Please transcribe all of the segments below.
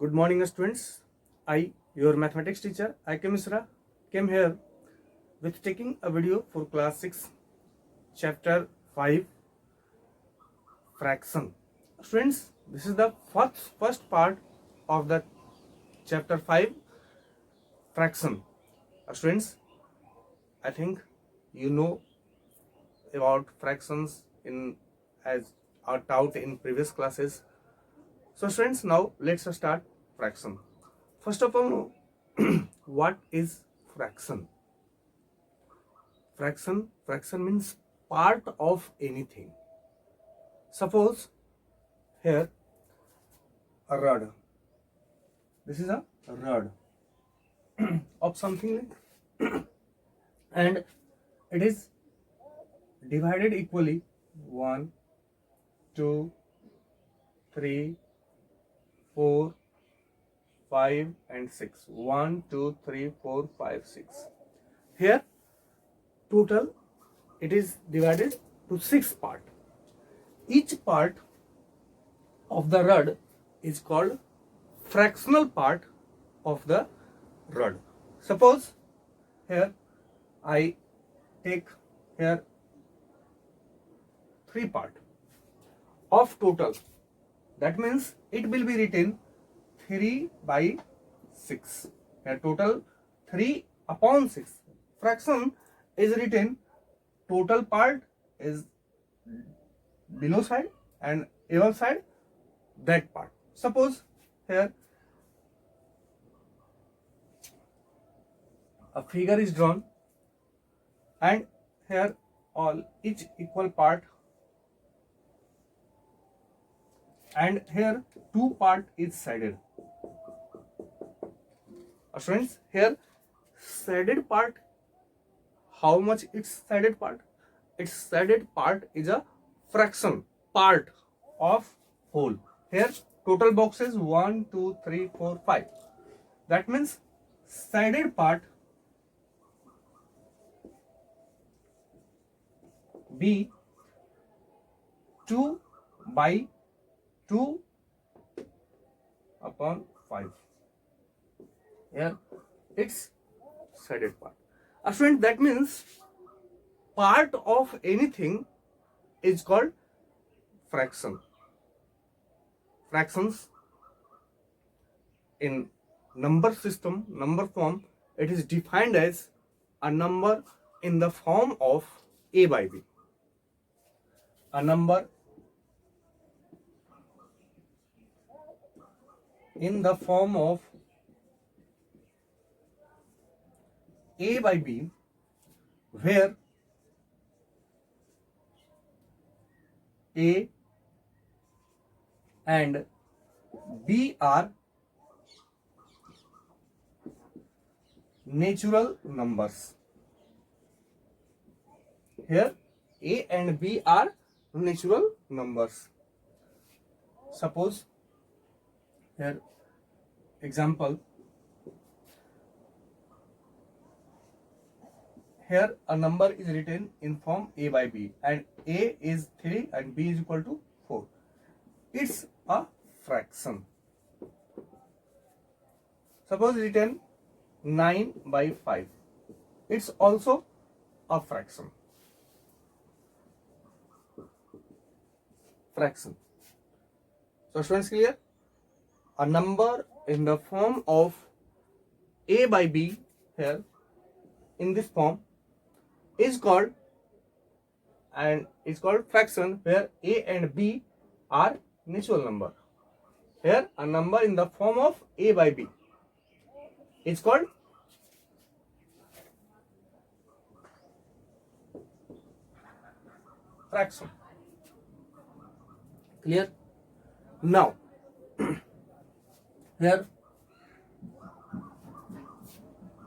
Good morning, students. I, your mathematics teacher, I.K. Misra, came here with taking a video for class 6, chapter 5, fraction. Students, this is the first part of the chapter 5, fraction. Students, I think you know about fractions in as are taught in previous classes. So students, now let's start fraction. First of all, what is fraction? Fraction means part of anything. Suppose here a rod. This is a rod of something like and it is divided equally 1, 2, 3, 4, 5 and 6. 1, 2, 3, 4, 5, 6. Here total it is divided to 6 parts. Each part of the rod is called fractional part of the rod. Suppose here I take here 3 part of total. That means it will be written 3 by 6. Here total 3 upon 6. Fraction is written total part is below side and above side that part. Suppose here a figure is drawn and here all each equal part and here 2 part is sided. Friends, here sided part, how much its sided part? Its sided part is a fraction part of whole. Here total boxes 1, 2, 3, 4, 5. That means sided part be 2 by 2 upon 5. Here it's sided part. Friend, that means part of anything is called fraction. Fractions in number system, number form, it is defined as a number in the form of a by b. A number in the form of a by b, where a and b are natural numbers. Here a and b are natural numbers. Suppose here example, here a number is written in form a by b and a is 3 and b is equal to 4. It's a fraction. Suppose written 9 by 5. It's also a fraction. Fraction. So students, clear? A number in the form of a by b here in this form is called fraction, where a and b are natural number. Here a number in the form of a by b is called fraction. Clear? Now here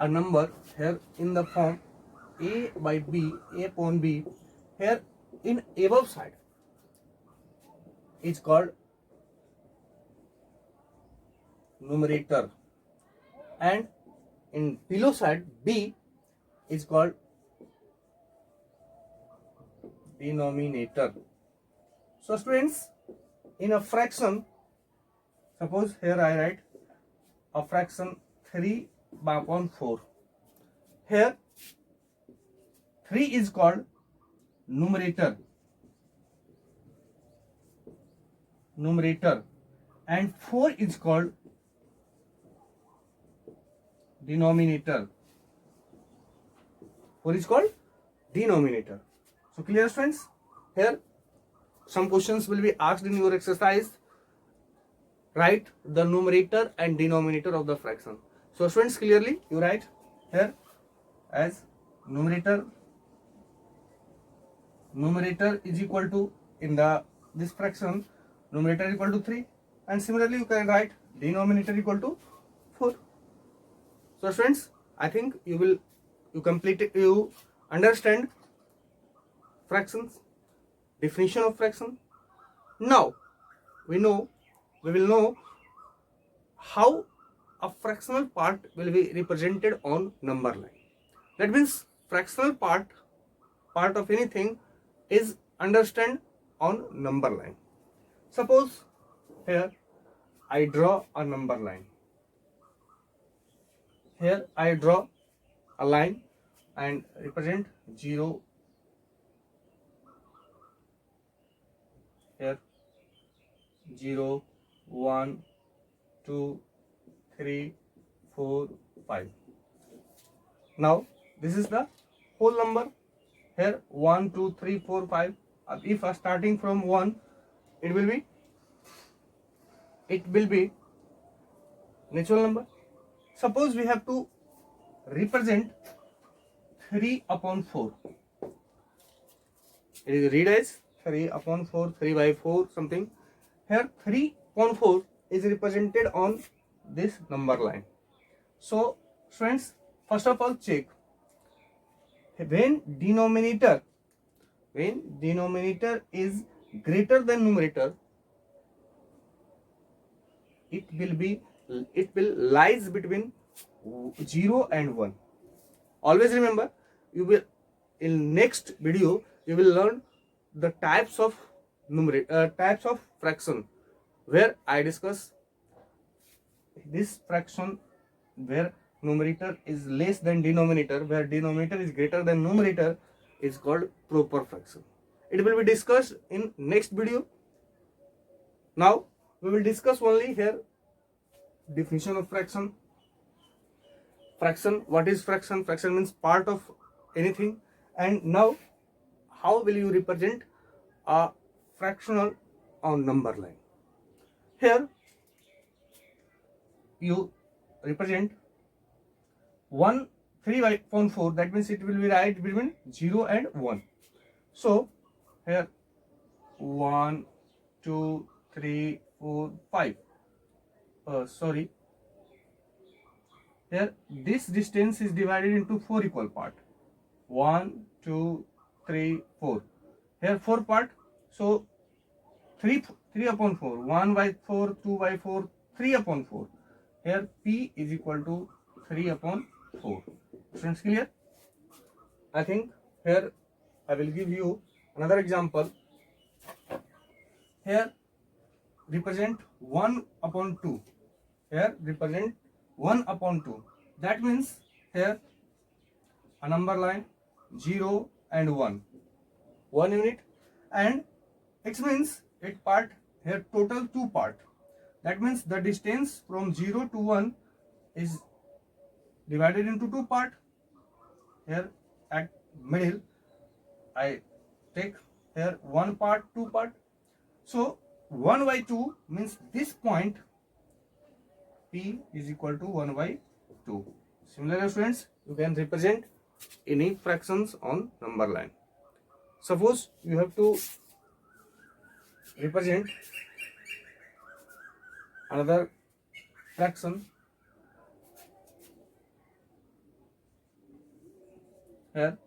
a number here in the form a by b, a upon b, here in above side is called numerator and in below side b is called denominator. So students, in a fraction, suppose here I write a fraction 3 upon 4. Here 3 is called numerator and 4 is called denominator. 4 is called denominator. So clear, friends? Here some questions will be asked in your exercise. Write the numerator and denominator of the fraction. So friends, clearly you write here as numerator is equal to, in this fraction, numerator equal to 3, and similarly you can write denominator equal to 4. So friends, I think you understand fractions, definition of fraction. Now we will know how a fractional part will be represented on number line. That means fractional part of anything is understand on number line. Suppose here I draw a number line. Here I draw a line and represent 0. Here 0, 1, 2, 3, 4, 5. Now this is the whole number. Here 1, 2, 3, 4, 5. If starting from 1, it will be natural number. Suppose we have to represent 3 upon 4. It is read as 3 upon 4, 3 by 4 something. Here 3 upon 4 is represented on this number line. So friends, first of all check when denominator is greater than numerator, it will lies between 0 and 1. Always remember, you will in next video you will learn the types of fraction, where I discuss this fraction where numerator is less than denominator, where denominator is greater than numerator, is called proper fraction. It will be discussed in next video. Now we will discuss only here definition of fraction. What is fraction? Fraction means part of anything. And now how will you represent a fractional on number line? Here you represent 3 upon 4, that means it will be right between 0 and 1. So here 1, 2, 3, 4, 5. Here this distance is divided into 4 equal part. 1, 2, 3, 4. Here 4 part. So 3 upon 4. 1 by 4, 2 by 4, 3 upon 4. Here P is equal to 3 upon 4. Friends, clear? I think here I will give you another example. Here represent 1 upon 2. Here represent 1 upon 2. That means here a number line 0 and 1. 1 unit, and it means it part here total 2 part. That means the distance from 0 to 1 is divided into 2 part. Here at middle I take here 1 part, 2 part. So 1 by 2 means this point P is equal to 1 by 2. Similarly, friends, you can represent any fractions on number line. Suppose you have to represent another fraction. Here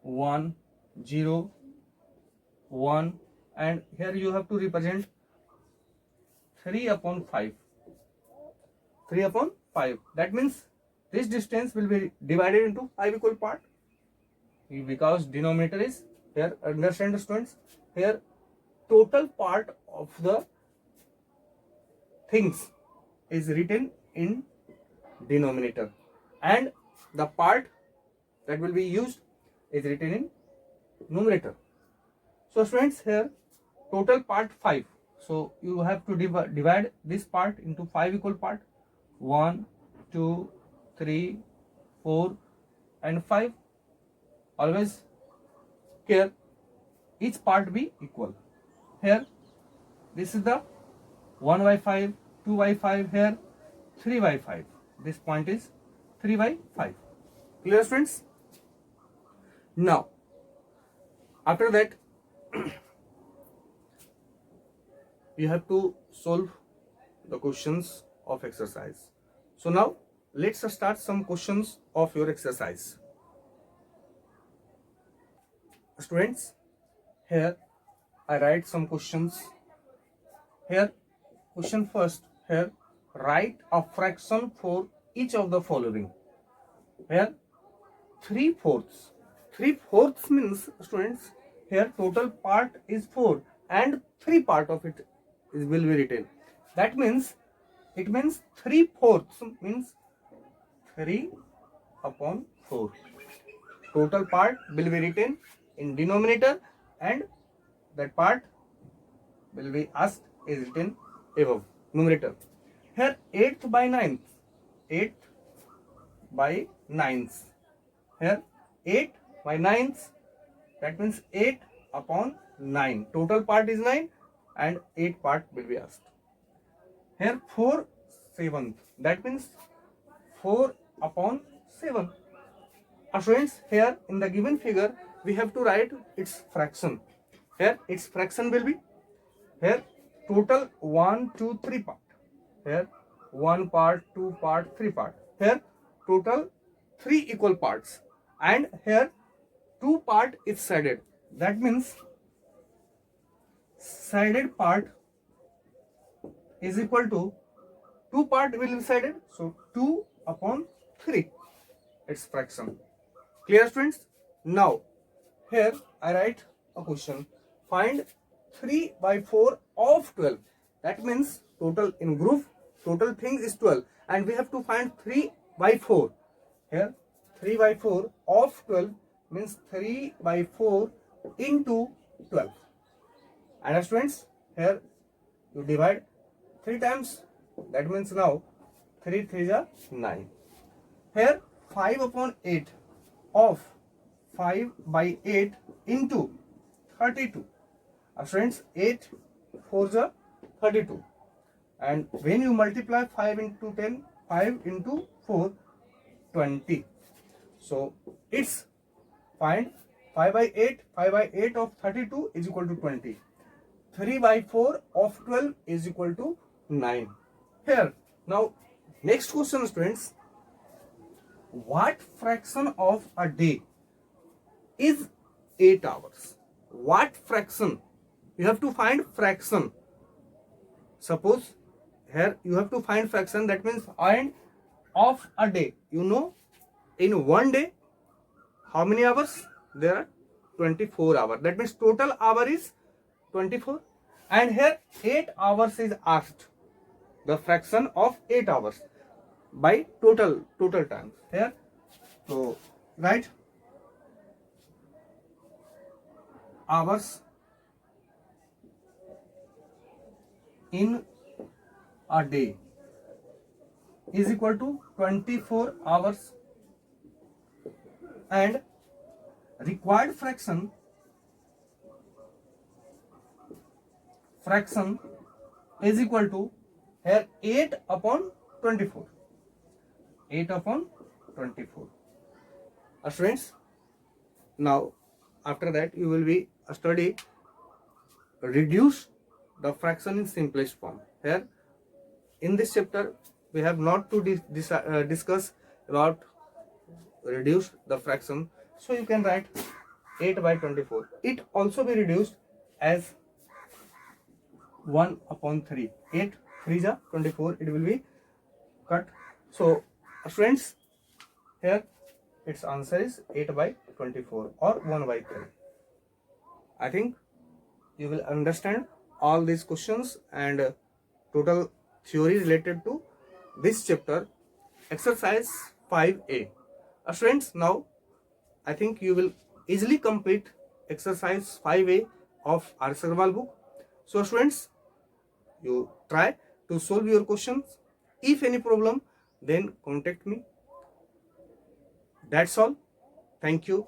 1, 0, 1, and here you have to represent 3 upon 5. 3 upon 5. That means this distance will be divided into 5 equal part, because denominator is here. Understand, students? Here total part of the things is written in denominator, and the part that will be used is written in numerator. So students, here total part 5. So you have to divide this part into 5 equal part. 1, 2, 3, 4 and 5. Always care each part be equal. Here this is the 1 by 5, 2 by 5, here 3 by 5. This point is 3 by 5. Clear friends? Now after that you have to solve the questions of exercise. So now let's start some questions of your exercise. Students, here I write some questions. Here question first, here write a fraction for each of the following. Here 3/4. 3/4 means, students, here total part is 4 and 3 part of it will be written. That means, it means 3/4 means 3 upon 4. Total part will be written in denominator and that part will be asked is written above numerator. Here 8th by 9th. 8th by 9th. Here 8 by 9th, that means 8 upon 9. Total part is 9 and 8 part will be asked. Here 4/7, that means 4 upon 7. Students, here in the given figure we have to write its fraction. Here its fraction will be, here total 1, 2, 3 part. Here 1 part, 2 part, 3 part. Here total 3 equal parts, and here 2 part is sided. That means sided part is equal to 2 part will be sided, so 2 upon 3 its fraction. Clear students? Now here I write a question. Find 3 by 4 of 12. That means total in group total thing is 12 and we have to find 3 by 4. Here 3 by 4 of 12 means 3 by 4 into 12. And students, here you divide 3 times, that means now 3 3s are 9. Here 5 upon 8 of 5 by 8 into 32. Friends, 8 4s are 32, and when you multiply 5 into 10, 5 into 4, 20. So it's find 5 by 8, 5 by 8 of 32 is equal to 20. 3 by 4 of 12 is equal to 9. Here now next question, students. What fraction of a day is 8 hours? What fraction? You have to find fraction. Suppose here you have to find fraction, that means and of a day. You know, in one day how many hours? There are 24 hours. That means total hour is 24, and here 8 hours is asked. The fraction of 8 hours by total times. Here, so write hours in a day is equal to 24 hours, and required fraction is equal to here 8 upon 24. 8 upon 24. Students, now after that you will be study reduce the fraction in simplest form. Here in this chapter we have not to discuss about reduce the fraction, so you can write 8 by 24. It also be reduced as 1 upon 3. 8 3s are 24, it will be cut. So friends, here its answer is 8 by 24 or 1 by 3. I think you will understand all these questions and total theory related to this chapter, exercise 5a. Students, now I think you will easily complete exercise 5a of R. Sarwal book. So students, you try to solve your questions. If any problem, then contact me. That's all. Thank you.